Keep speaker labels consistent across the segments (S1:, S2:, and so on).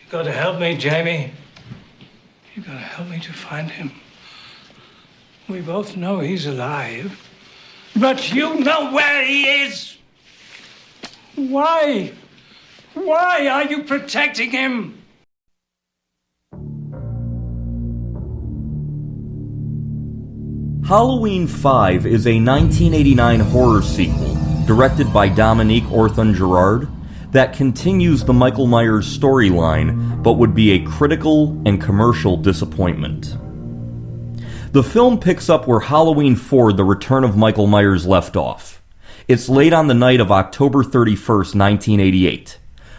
S1: Gotta help me, Jamie. You gotta help me to find him. We both know he's alive. But you know where he is! Why? Why are you protecting him?
S2: Halloween 5 is a 1989 horror sequel directed by Dominique Orthon-Girard that continues the Michael Myers storyline, but would be a critical and commercial disappointment. The film picks up where Halloween 4, The Return of Michael Myers, left off. It's late on the night of October 31st, 1988.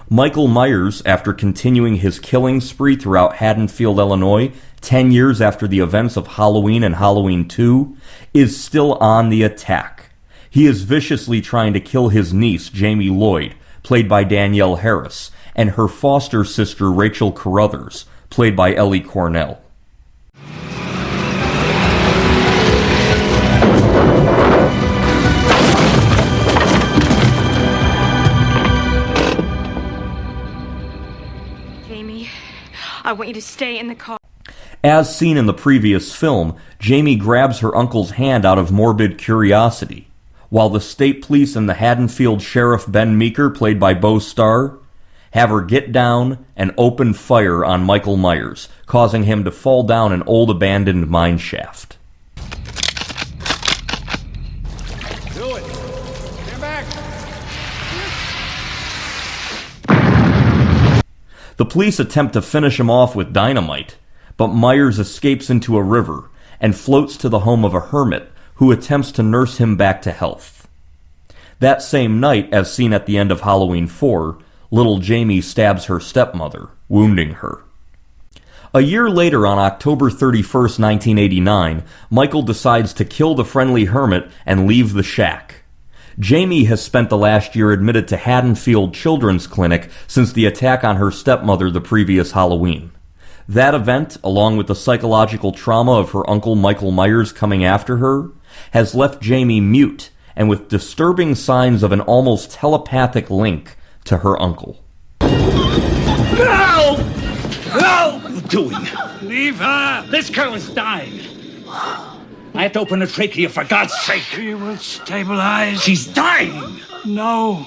S2: Michael Myers, after continuing his killing spree throughout Haddonfield, Illinois, 10 years after the events of Halloween and Halloween 2, is still on the attack. He is viciously trying to kill his niece, Jamie Lloyd, played by Danielle Harris, and her foster sister, Rachel Carruthers, played by Ellie Cornell.
S3: Jamie, I want you to stay in the car.
S2: As seen in the previous film, Jamie grabs her uncle's hand out of morbid curiosity, while the state police and the Haddonfield Sheriff Ben Meeker, played by Beau Starr, have her get down and open fire on Michael Myers, causing him to fall down an old abandoned mine shaft.
S1: Do it! Get back!
S2: The police attempt to finish him off with dynamite, but Myers escapes into a river and floats to the home of a hermit who attempts to nurse him back to health. That same night, as seen at the end of Halloween 4, little Jamie stabs her stepmother, wounding her. A year later, on October 31st, 1989, Michael decides to kill the friendly hermit and leave the shack. Jamie has spent the last year admitted to Haddonfield Children's Clinic since the attack on her stepmother the previous Halloween. That event, along with the psychological trauma of her uncle Michael Myers coming after her, has left Jamie mute and with disturbing signs of an almost telepathic link to her uncle.
S1: No! No!
S4: What are you doing?
S1: Leave her!
S4: This girl is dying. I have to open her trachea, for God's sake.
S1: She will stabilize.
S4: She's dying.
S1: No.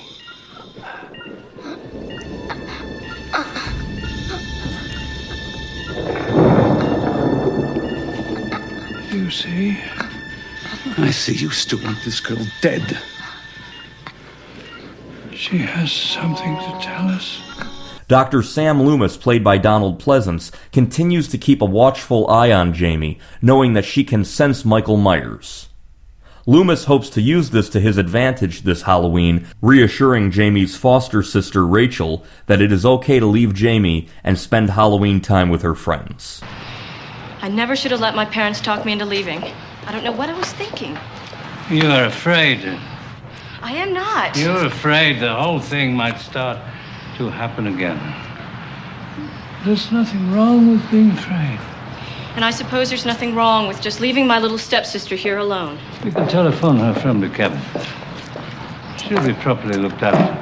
S1: You see?
S4: I see you still want this girl dead.
S1: She has something to tell us.
S2: Dr. Sam Loomis, played by Donald Pleasence, continues to keep a watchful eye on Jamie, knowing that she can sense Michael Myers. Loomis hopes to use this to his advantage this Halloween, reassuring Jamie's foster sister Rachel that it is okay to leave Jamie and spend Halloween time with her friends.
S3: I never should have let my parents talk me into leaving. I don't know what I was thinking.
S1: You are afraid.
S3: I am not.
S1: You're afraid the whole thing might start to happen again. There's nothing wrong with being afraid.
S3: And I suppose there's nothing wrong with just leaving my little stepsister here alone.
S1: We can telephone her from the cabin. She'll be properly looked after.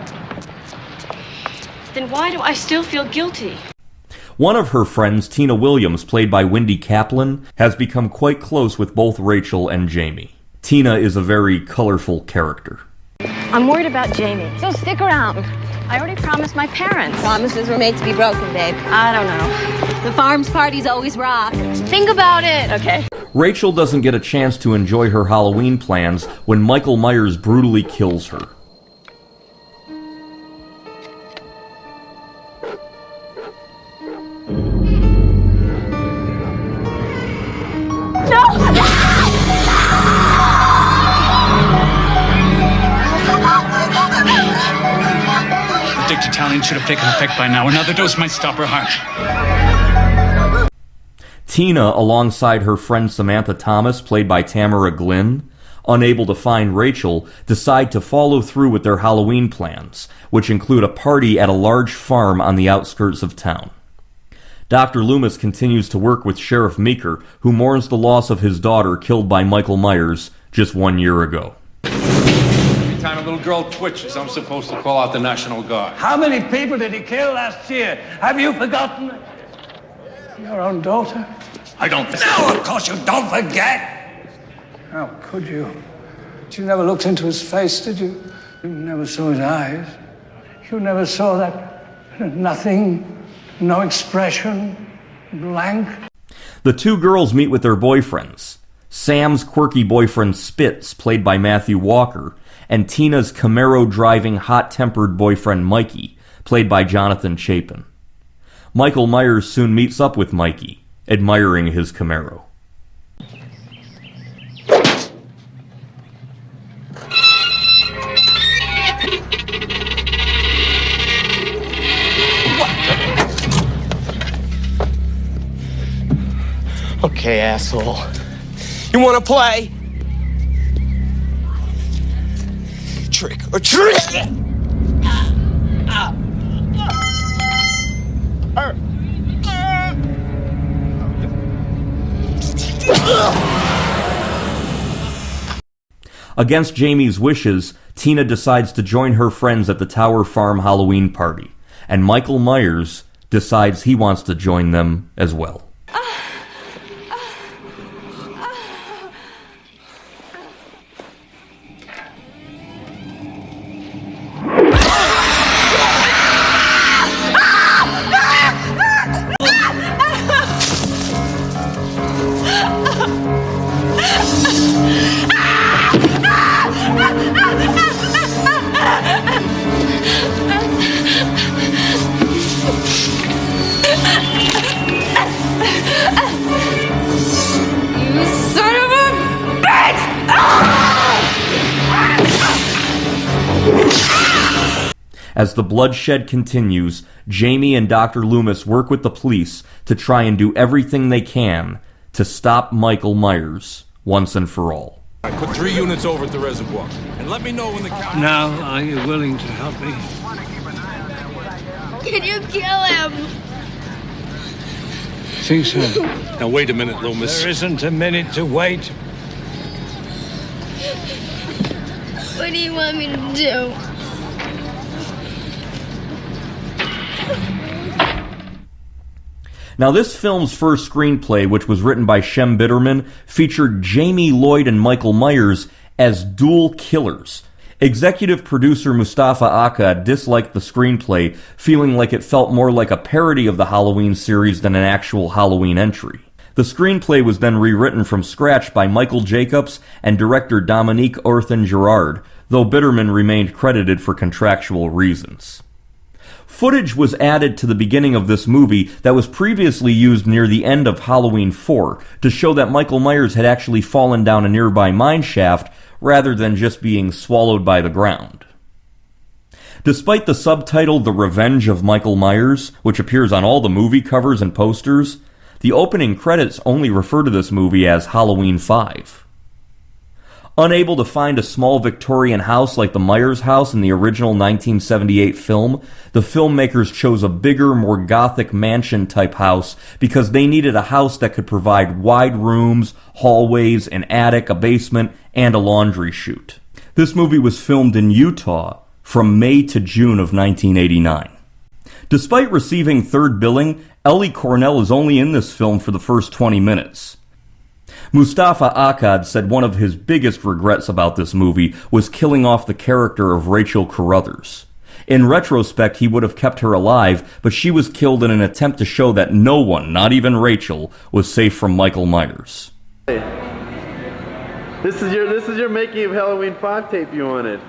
S3: Then why do I still feel guilty?
S2: One of her friends, Tina Williams, played by Wendy Kaplan, has become quite close with both Rachel and Jamie. Tina is a very colorful character.
S3: I'm worried about Jamie.
S5: So stick around.
S3: I already promised my parents.
S5: Promises were made to be broken, babe.
S3: I don't know.
S5: The farm's parties always rock.
S3: Think about it. Okay.
S2: Rachel doesn't get a chance to enjoy her Halloween plans when Michael Myers brutally kills her.
S4: Italian should have taken effect by now. Another dose might stop her heart.
S2: Tina, alongside her friend Samantha Thomas, played by Tamara Glynn, unable to find Rachel, decide to follow through with their Halloween plans, which include a party at a large farm on the outskirts of town. Dr. Loomis continues to work with Sheriff Meeker, who mourns the loss of his daughter killed by Michael Myers just 1 year ago.
S6: Every time a little girl twitches, I'm supposed to call out the National Guard.
S1: How many people did he kill last year? Have you forgotten? Your own daughter?
S4: I don't...
S1: No, of course you don't forget. How could you? You never looked into his face, did you? You never saw his eyes. You never saw that nothing, no expression, blank.
S2: The two girls meet with their boyfriends. Sam's quirky boyfriend Spitz, played by Matthew Walker, and Tina's Camaro-driving, hot-tempered boyfriend Mikey, played by Jonathan Chapin. Michael Myers soon meets up with Mikey, admiring his Camaro.
S7: Okay, asshole. You wanna play? Trick or treat!
S2: Against Jamie's wishes, Tina decides to join her friends at the Tower Farm Halloween party, and Michael Myers decides he wants to join them as well. As the bloodshed continues, Jamie and Dr. Loomis work with the police to try and do everything they can to stop Michael Myers once and for all.
S6: I put 3 units over at the reservoir. And let me know when the count...
S1: Now, are you willing to help me?
S5: Can you kill him?
S1: Think so?
S6: Now, wait a minute, Loomis.
S1: There isn't a minute to wait.
S5: What do you want me to do?
S2: Now, this film's first screenplay, which was written by Shem Bitterman, featured Jamie Lloyd and Michael Myers as dual killers. Executive producer Mustafa Akkad disliked the screenplay, feeling like it felt more like a parody of the Halloween series than an actual Halloween entry. The screenplay was then rewritten from scratch by Michael Jacobs and director Dominique Orthen-Girard, though Bitterman remained credited for contractual reasons. Footage was added to the beginning of this movie that was previously used near the end of Halloween 4 to show that Michael Myers had actually fallen down a nearby mine shaft rather than just being swallowed by the ground. Despite the subtitle The Revenge of Michael Myers, which appears on all the movie covers and posters, the opening credits only refer to this movie as Halloween 5. Unable to find a small Victorian house like the Myers house in the original 1978 film, the filmmakers chose a bigger, more gothic mansion-type house because they needed a house that could provide wide rooms, hallways, an attic, a basement, and a laundry chute. This movie was filmed in Utah from May to June of 1989. Despite receiving third billing, Ellie Cornell is only in this film for the first 20 minutes. Mustafa Akkad said one of his biggest regrets about this movie was killing off the character of Rachel Carruthers. In retrospect, he would have kept her alive, but she was killed in an attempt to show that no one, not even Rachel, was safe from Michael Myers.
S8: This is your making of Halloween 5 tape you wanted.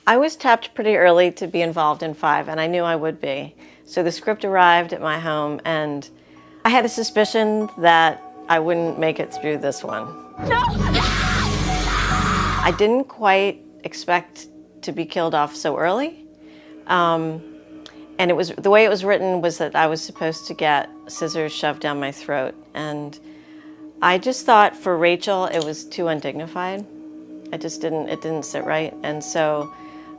S9: I was tapped pretty early to be involved in 5, and I knew I would be. So the script arrived at my home, and I had a suspicion that I wouldn't make it through this one. No! I didn't quite expect to be killed off so early. And it was the way it was written was that I was supposed to get scissors shoved down my throat. And I just thought for Rachel, it was too undignified. It didn't sit right. And so,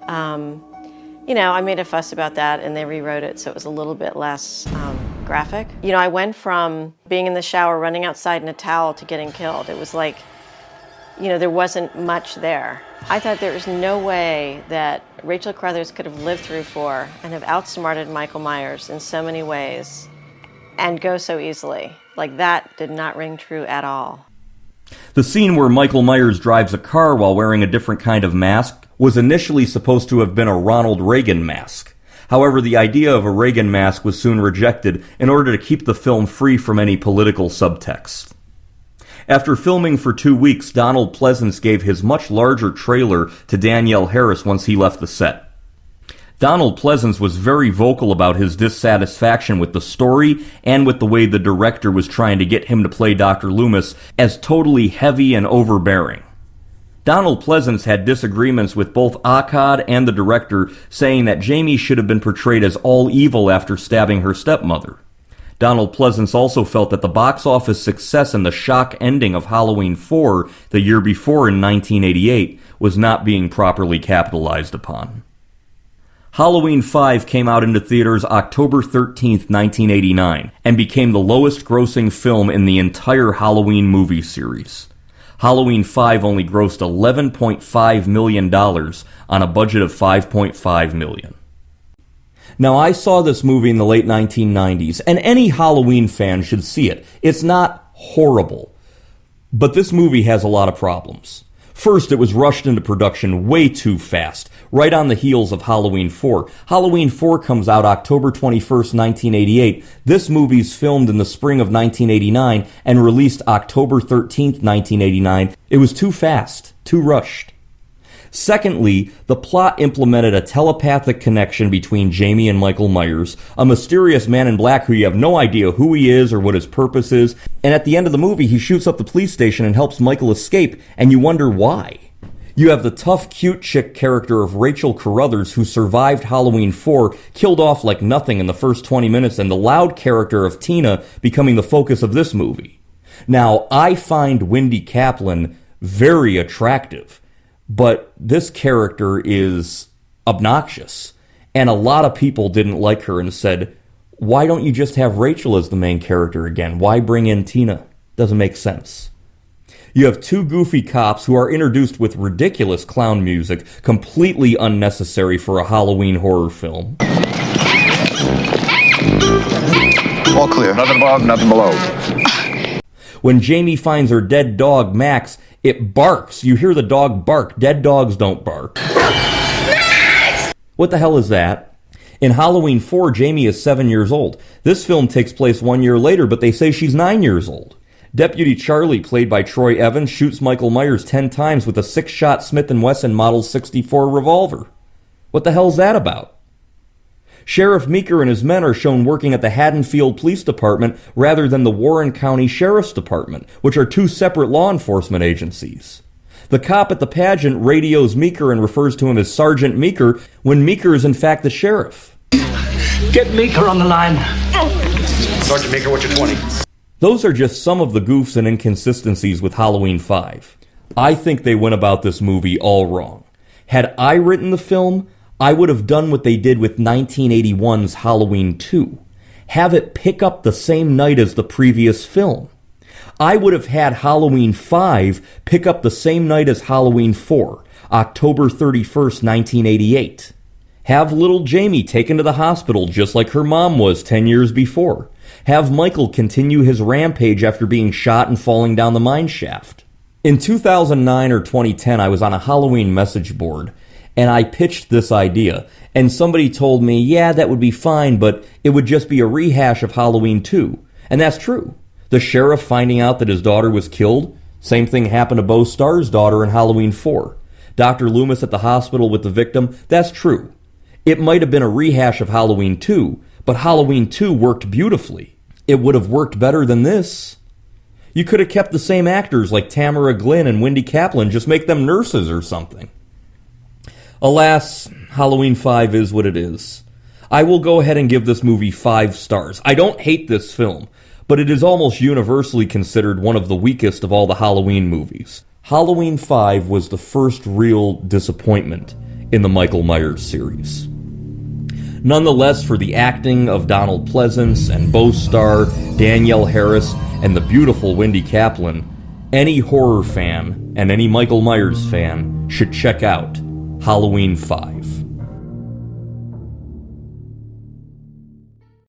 S9: I made a fuss about that and they rewrote it so it was a little bit less graphic. I went from being in the shower, running outside in a towel to getting killed. It was like there wasn't much there. I thought there was no way that Rachel Carruthers could have lived through 4 and have outsmarted Michael Myers in so many ways and go so easily. Like, that did not ring true at all.
S2: The scene where Michael Myers drives a car while wearing a different kind of mask was initially supposed to have been a Ronald Reagan mask. However, the idea of a Reagan mask was soon rejected in order to keep the film free from any political subtext. After filming for 2 weeks, Donald Pleasence gave his much larger trailer to Danielle Harris once he left the set. Donald Pleasence was very vocal about his dissatisfaction with the story and with the way the director was trying to get him to play Dr. Loomis as totally heavy and overbearing. Donald Pleasence had disagreements with both Akkad and the director, saying that Jamie should have been portrayed as all evil after stabbing her stepmother. Donald Pleasence also felt that the box office success and the shock ending of Halloween 4 the year before in 1988 was not being properly capitalized upon. Halloween 5 came out into theaters October 13th, 1989, and became the lowest grossing film in the entire Halloween movie series. Halloween 5 only grossed $11.5 million on a budget of $5.5 million. Now, I saw this movie in the late 1990s, and any Halloween fan should see it. It's not horrible, but this movie has a lot of problems. First, it was rushed into production way too fast, right on the heels of Halloween 4. Halloween 4 comes out October 21st, 1988. This movie's filmed in the spring of 1989 and released October 13th, 1989. It was too fast, too rushed. Secondly, the plot implemented a telepathic connection between Jamie and Michael Myers, a mysterious man in black who you have no idea who he is or what his purpose is, and at the end of the movie he shoots up the police station and helps Michael escape, and you wonder why. You have the tough, cute chick character of Rachel Carruthers, who survived Halloween 4, killed off like nothing in the first 20 minutes, and the loud character of Tina becoming the focus of this movie. Now, I find Wendy Kaplan very attractive, but this character is obnoxious, and a lot of people didn't like her and said, why don't you just have Rachel as the main character again? Why bring in Tina? Doesn't make sense. You have 2 goofy cops who are introduced with ridiculous clown music, completely unnecessary for a Halloween horror film.
S10: All clear. Nothing above, nothing below.
S2: When Jamie finds her dead dog, Max, it barks. You hear the dog bark. Dead dogs don't bark. Max! What the hell is that? In Halloween 4, Jamie is 7 years old. This film takes place 1 year later, but they say she's 9 years old. Deputy Charlie, played by Troy Evans, shoots Michael Myers 10 times with a 6-shot Smith & Wesson Model 64 revolver. What the hell's that about? Sheriff Meeker and his men are shown working at the Haddonfield Police Department rather than the Warren County Sheriff's Department, which are 2 separate law enforcement agencies. The cop at the pageant radios Meeker and refers to him as Sergeant Meeker when Meeker is in fact the sheriff.
S1: Get Meeker on the line.
S10: Sergeant Meeker, what's your 20?
S2: Those are just some of the goofs and inconsistencies with Halloween 5. I think they went about this movie all wrong. Had I written the film, I would have done what they did with 1981's Halloween 2. Have it pick up the same night as the previous film. I would have had Halloween 5 pick up the same night as Halloween 4, October 31st, 1988. Have little Jamie taken to the hospital just like her mom was 10 years before. Have Michael continue his rampage after being shot and falling down the mine shaft. In 2009 or 2010, I was on a Halloween message board, and I pitched this idea, and somebody told me, yeah, that would be fine, but it would just be a rehash of Halloween 2. And that's true. The sheriff finding out that his daughter was killed, same thing happened to Beau Starr's daughter in Halloween 4. Dr. Loomis at the hospital with the victim, that's true. It might have been a rehash of Halloween 2, but Halloween 2 worked beautifully. It would have worked better than this. You could have kept the same actors like Tamara Glynn and Wendy Kaplan, just make them nurses or something. Alas, Halloween 5 is what it is. I will go ahead and give this movie 5 stars. I don't hate this film, but it is almost universally considered one of the weakest of all the Halloween movies. Halloween 5 was the first real disappointment in the Michael Myers series. Nonetheless, for the acting of Donald Pleasence and Beau Starr, Danielle Harris, and the beautiful Wendy Kaplan, any horror fan and any Michael Myers fan should check out Halloween 5.